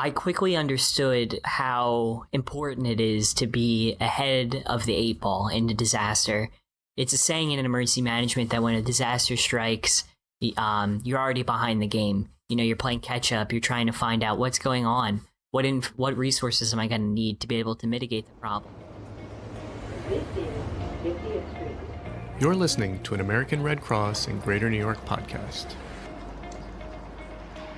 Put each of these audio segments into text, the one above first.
I quickly understood how important it is to be ahead of the eight ball in a disaster. It's a saying in emergency management that when a disaster strikes, you're already behind the game. You're playing catch up. You're trying to find out what's going on. What resources am I going to need to be able to mitigate the problem? You're listening to an American Red Cross in Greater New York podcast.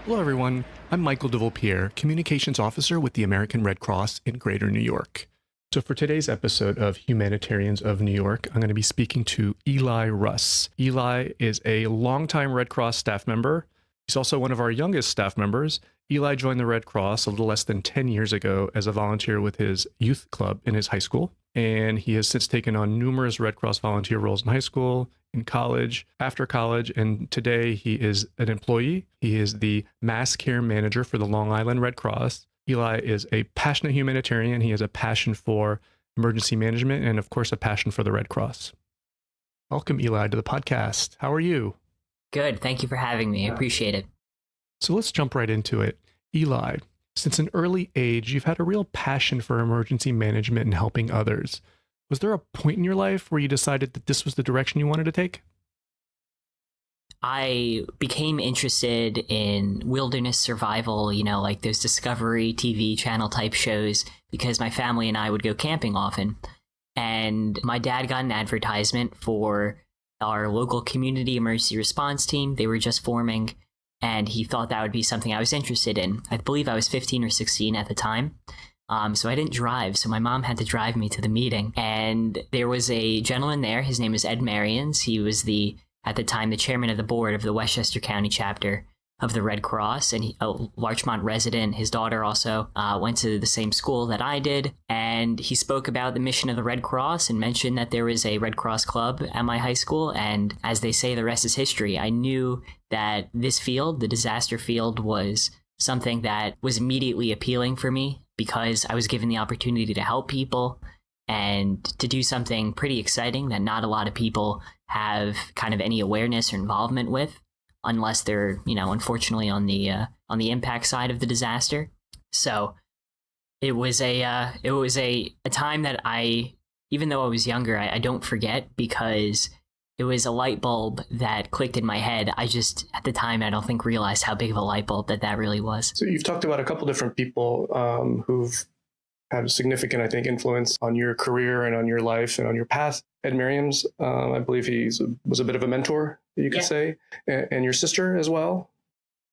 Hello, everyone. I'm Michael DeVillepierre, Communications Officer with the American Red Cross in Greater New York. So for today's episode of Humanitarians of New York, I'm going to be speaking to Eli Russ. Eli is a longtime Red Cross staff member. He's also one of our youngest staff members. Eli joined the Red Cross a little less than 10 years ago as a volunteer with his youth club in his high school. And he has since taken on numerous Red Cross volunteer roles in high school, in college, after college, and today he is an employee. He is the mass care manager for the Long Island Red Cross. Eli is a passionate humanitarian. He has a passion for emergency management and, of course, a passion for the Red Cross. Welcome, Eli, to the podcast. How are you? Good. Thank you for having me. I appreciate it. So let's jump right into it. Eli, since an early age, you've had a real passion for emergency management and helping others. Was there a point in your life where you decided that this was the direction you wanted to take? I became interested in wilderness survival, like those Discovery TV channel type shows, because my family and I would go camping often. And my dad got an advertisement for our local community emergency response team. They were just forming, and he thought that would be something I was interested in. I believe I was 15 or 16 at the time. So I didn't drive, so my mom had to drive me to the meeting. And there was a gentleman there. His name was Ed Marians. He was at the time, the chairman of the board of the Westchester County chapter of the Red Cross, and a Larchmont resident. His daughter also went to the same school that I did, and he spoke about the mission of the Red Cross and mentioned that there was a Red Cross club at my high school, and as they say, the rest is history. I knew that this field, the disaster field, was something that was immediately appealing for me because I was given the opportunity to help people and to do something pretty exciting that not a lot of people have kind of any awareness or involvement with, unless they're, unfortunately on the impact side of the disaster. So it was a time that even though I was younger, I don't forget, because it was a light bulb that clicked in my head. I just, at the time, I don't think realized how big of a light bulb that really was. So you've talked about a couple different people who've had a significant, I think, influence on your career and on your life and on your path. Ed Mariams, I believe was a bit of a mentor, you could say, and your sister as well.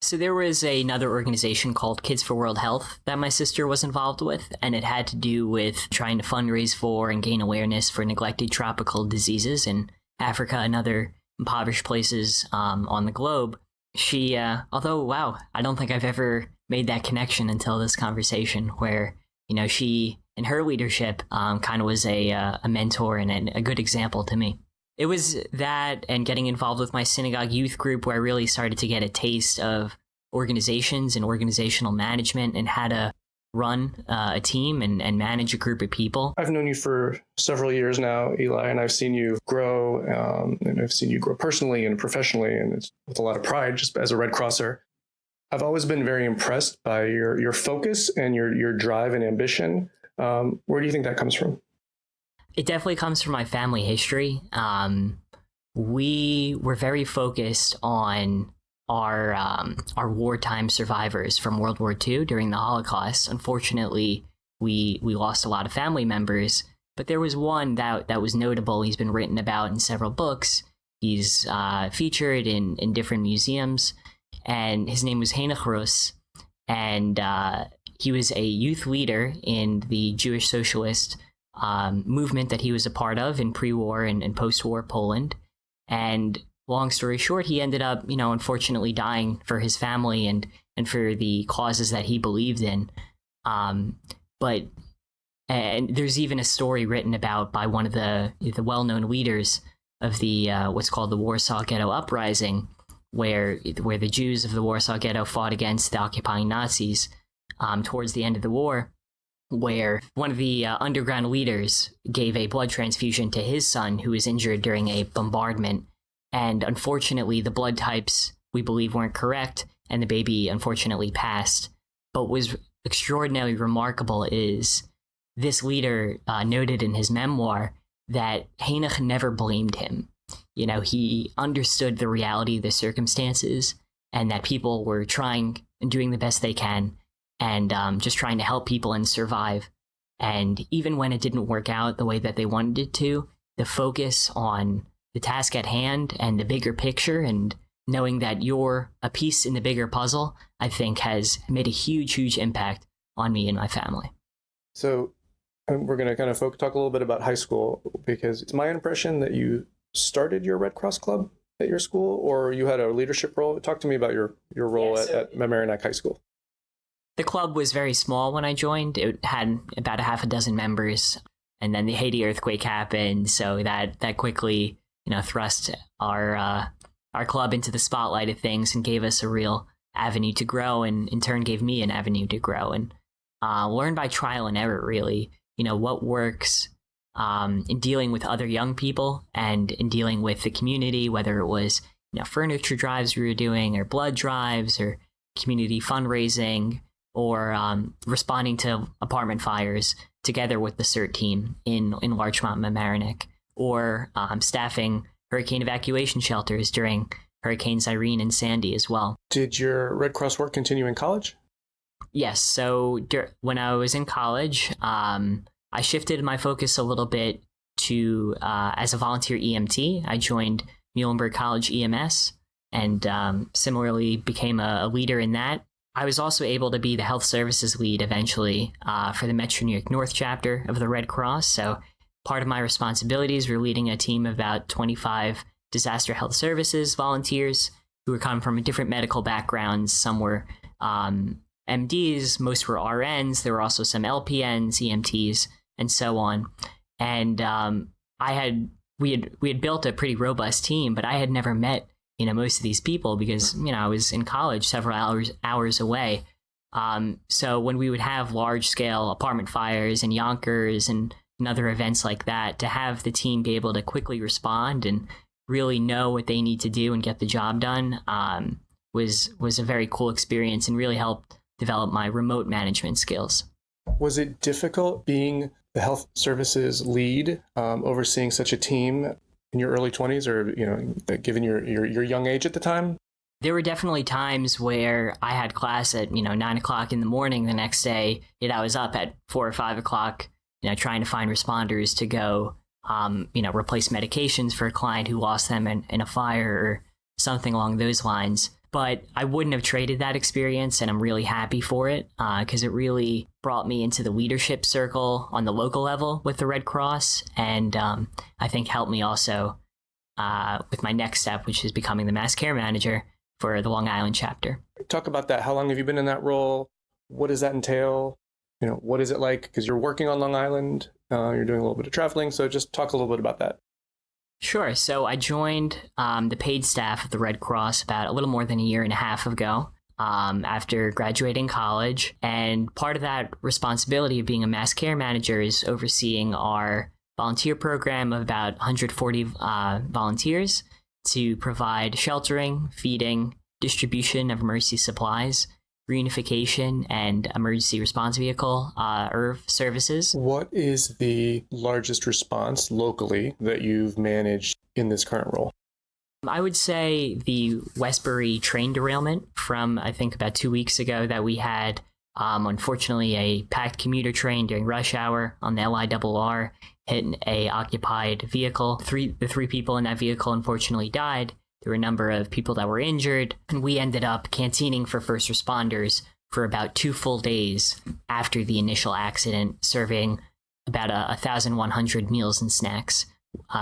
So there was another organization called Kids for World Health that my sister was involved with, and it had to do with trying to fundraise for and gain awareness for neglected tropical diseases in Africa and other impoverished places on the globe. She, although, wow, I don't think I've ever made that connection until this conversation, where she, in her leadership, kind of was a mentor and a good example to me. It was that and getting involved with my synagogue youth group where I really started to get a taste of organizations and organizational management and how to run a team and manage a group of people. I've known you for several years now, Eli, and I've seen you grow, and I've seen you grow personally and professionally, and it's with a lot of pride just as a Red Crosser. I've always been very impressed by your focus and your drive and ambition. Where do you think that comes from? It definitely comes from my family history. We were very focused on our wartime survivors from World War II during the Holocaust. Unfortunately, we lost a lot of family members, but there was one that was notable. He's been written about in several books. He's featured in different museums. And his name was Eli Russ, and he was a youth leader in the Jewish socialist movement that he was a part of in pre-war and post-war Poland. And long story short, he ended up, unfortunately dying for his family and for the causes that he believed in. But there's even a story written about by one of the well-known leaders of the what's called the Warsaw Ghetto Uprising, where the Jews of the Warsaw Ghetto fought against the occupying Nazis towards the end of the war, where one of the underground leaders gave a blood transfusion to his son who was injured during a bombardment. And unfortunately, the blood types, we believe, weren't correct, and the baby unfortunately passed. But extraordinarily remarkable is this leader noted in his memoir that Heinrich never blamed him. He understood the reality of the circumstances and that people were trying and doing the best they can and just trying to help people and survive. And even when it didn't work out the way that they wanted it to, the focus on the task at hand and the bigger picture and knowing that you're a piece in the bigger puzzle, I think has made a huge, huge impact on me and my family. So we're going to kind of talk a little bit about high school, because it's my impression that you started your Red Cross Club at your school, or you had a leadership role. Talk to me about your role at Mamaroneck High School. The club was very small when I joined. It had about a half a dozen members, and then the Haiti earthquake happened, so that quickly, thrust our club into the spotlight of things and gave us a real avenue to grow, and in turn gave me an avenue to grow and learn by trial and error, really, what works in dealing with other young people and in dealing with the community, whether it was, furniture drives we were doing or blood drives or community fundraising or responding to apartment fires together with the CERT team in Larchmont, Mamaroneck, or staffing hurricane evacuation shelters during Hurricanes Irene and Sandy as well. Did your Red Cross work continue in college? Yes. So when I was in college, I shifted my focus a little bit to as a volunteer EMT. I joined Muhlenberg College EMS and similarly became a leader in that. I was also able to be the health services lead eventually for the Metro New York North chapter of the Red Cross. So part of my responsibilities were leading a team of about 25 disaster health services volunteers who were coming from different medical backgrounds. Some were MDs, most were RNs. There were also some LPNs, EMTs, and so on. And we had built a pretty robust team, but I had never met most of these people because I was in college several hours away. So when we would have large scale apartment fires in Yonkers and other events like that, to have the team be able to quickly respond and really know what they need to do and get the job done was a very cool experience and really helped develop my remote management skills. Was it difficult being the health services lead, overseeing such a team in your early 20s, or given your young age at the time? There were definitely times where I had class at 9 o'clock in the morning the next day, yet I was up at 4 or 5 o'clock trying to find responders to go replace medications for a client who lost them in a fire or something along those lines. But I wouldn't have traded that experience, and I'm really happy for it because it really brought me into the leadership circle on the local level with the Red Cross, and I think helped me also with my next step, which is becoming the mass care manager for the Long Island chapter. Talk about that. How long have you been in that role? What does that entail? What is it like? Because you're working on Long Island, you're doing a little bit of traveling, so just talk a little bit about that. Sure. So I joined the paid staff of the Red Cross about a little more than a year and a half ago after graduating college. And part of that responsibility of being a mass care manager is overseeing our volunteer program of about 140 volunteers to provide sheltering, feeding, distribution of emergency supplies, reunification, and emergency response vehicle ERV services. What is the largest response locally that you've managed in this current role? I would say the Westbury train derailment from, I think, about 2 weeks ago that we had, unfortunately, a packed commuter train during rush hour on the LIRR hit a occupied vehicle. The three people in that vehicle unfortunately died. There were a number of people that were injured, and we ended up canteening for first responders for about 2 full days after the initial accident, serving about 1,100 meals and snacks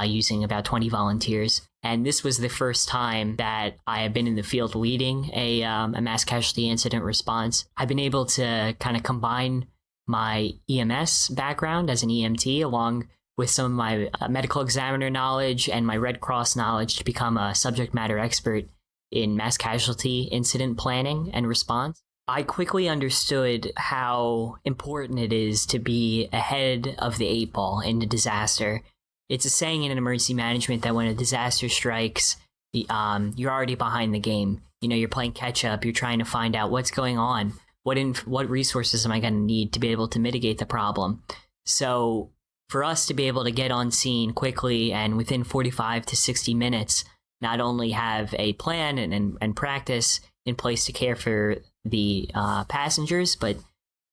using about 20 volunteers. And this was the first time that I have been in the field leading a mass casualty incident response. I've been able to kind of combine my EMS background as an EMT along with some of my medical examiner knowledge and my Red Cross knowledge to become a subject matter expert in mass casualty incident planning and response. I quickly understood how important it is to be ahead of the 8 ball in a disaster. It's a saying in emergency management that when a disaster strikes, you're already behind the game. You're playing catch up. You're trying to find out what's going on. what resources am I going to need to be able to mitigate the problem? So for us to be able to get on scene quickly and within 45 to 60 minutes, not only have a plan and practice in place to care for the passengers, but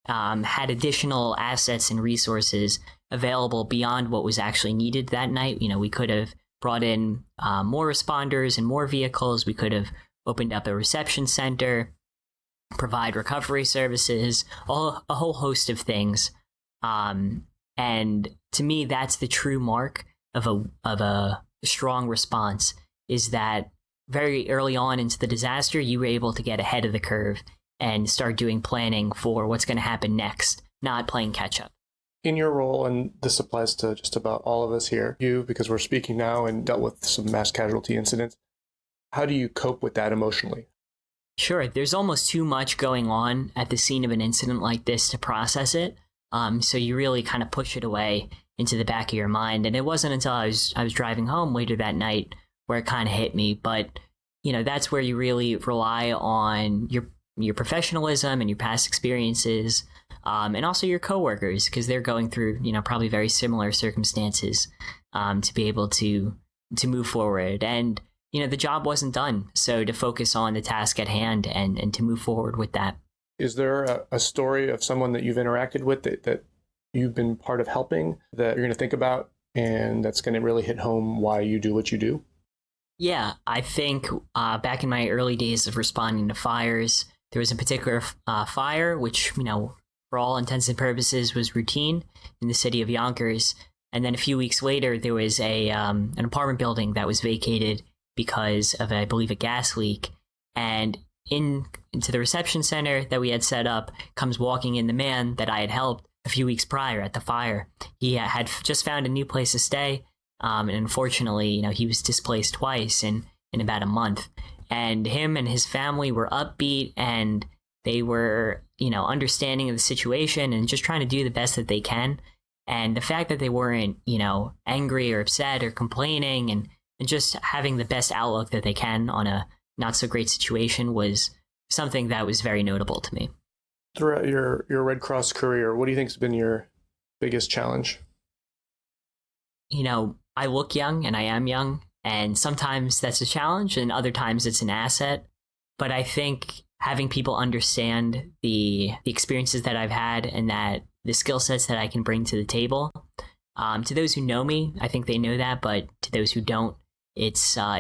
had additional assets and resources available beyond what was actually needed that night. We could have brought in more responders and more vehicles. We could have opened up a reception center, provide recovery services, a whole host of things. And to me, that's the true mark of a strong response, is that very early on into the disaster, you were able to get ahead of the curve and start doing planning for what's going to happen next, not playing catch up. In your role, and this applies to just about all of us here, because we're speaking now and dealt with some mass casualty incidents, how do you cope with that emotionally? Sure. There's almost too much going on at the scene of an incident like this to process it. So you really kind of push it away into the back of your mind. And it wasn't until I was driving home later that night where it kind of hit me. But, that's where you really rely on your professionalism and your past experiences, and also your coworkers, because they're going through, probably very similar circumstances, to be able to move forward. And, the job wasn't done. So to focus on the task at hand and to move forward with that. Is there a story of someone that you've interacted with that you've been part of helping that you're going to think about and that's going to really hit home why you do what you do? Yeah, I think back in my early days of responding to fires, there was a particular fire, which, for all intents and purposes was routine in the city of Yonkers. And then a few weeks later, there was an apartment building that was vacated because of, I believe, a gas leak. And into the reception center that we had set up comes walking in the man that I had helped a few weeks prior at the fire. He had just found a new place to stay. And unfortunately, he was displaced twice in about a month. And him and his family were upbeat, and they were, understanding of the situation and just trying to do the best that they can. And the fact that they weren't, angry or upset or complaining and just having the best outlook that they can on a not so great situation was something that was very notable to me. Throughout your Red Cross career, what do you think has been your biggest challenge? I look young and I am young, and sometimes that's a challenge and other times it's an asset. But I think having people understand the experiences that I've had and that the skill sets that I can bring to the table, to those who know me, I think they know that, but to those who don't, it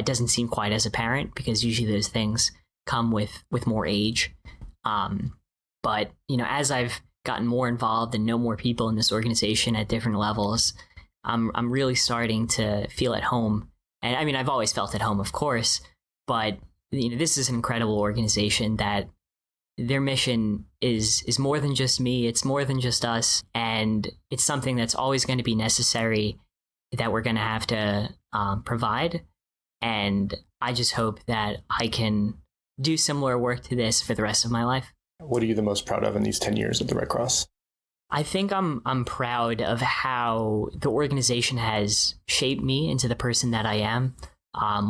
doesn't seem quite as apparent, because usually those things come with more age. But as I've gotten more involved and know more people in this organization at different levels, I'm really starting to feel at home. And I mean, I've always felt at home, of course, but this is an incredible organization that their mission is more than just me. It's more than just us. And it's something that's always going to be necessary, that we're going to have to provide. And I just hope that I can do similar work to this for the rest of my life. What are you the most proud of in these 10 years at the Red Cross? I think I'm proud of how the organization has shaped me into the person that I am,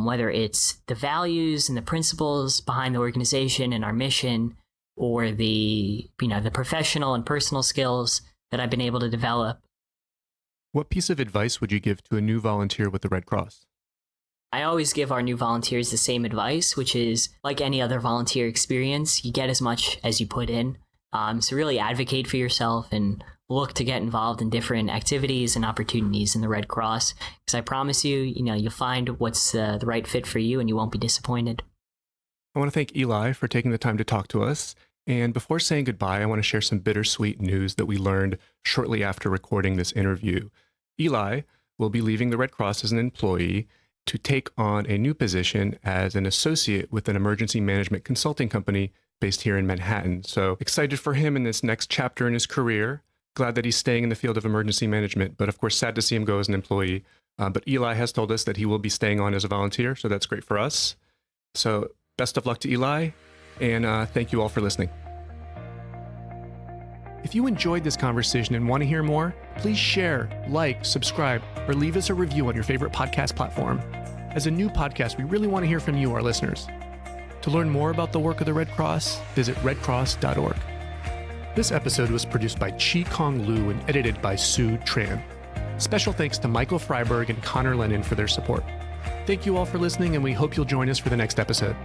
whether it's the values and the principles behind the organization and our mission, or the professional and personal skills that I've been able to develop. What piece of advice would you give to a new volunteer with the Red Cross? I always give our new volunteers the same advice, which is, like any other volunteer experience, you get as much as you put in. So really advocate for yourself and look to get involved in different activities and opportunities in the Red Cross, because I promise you, you'll find what's the right fit for you and you won't be disappointed. I want to thank Eli for taking the time to talk to us. And before saying goodbye, I want to share some bittersweet news that we learned shortly after recording this interview. Eli will be leaving the Red Cross as an employee to take on a new position as an associate with an emergency management consulting company based here in Manhattan. So excited for him in this next chapter in his career. Glad that he's staying in the field of emergency management, but of course sad to see him go as an employee. But Eli has told us that he will be staying on as a volunteer, so that's great for us. So best of luck to Eli, and thank you all for listening. If you enjoyed this conversation and want to hear more, please share, like, subscribe, or leave us a review on your favorite podcast platform. As a new podcast, we really want to hear from you, our listeners. To learn more about the work of the Red Cross, visit redcross.org. This episode was produced by Chi Kong Lu and edited by Sue Tran. Special thanks to Michael Freiberg and Connor Lennon for their support. Thank you all for listening, and we hope you'll join us for the next episode.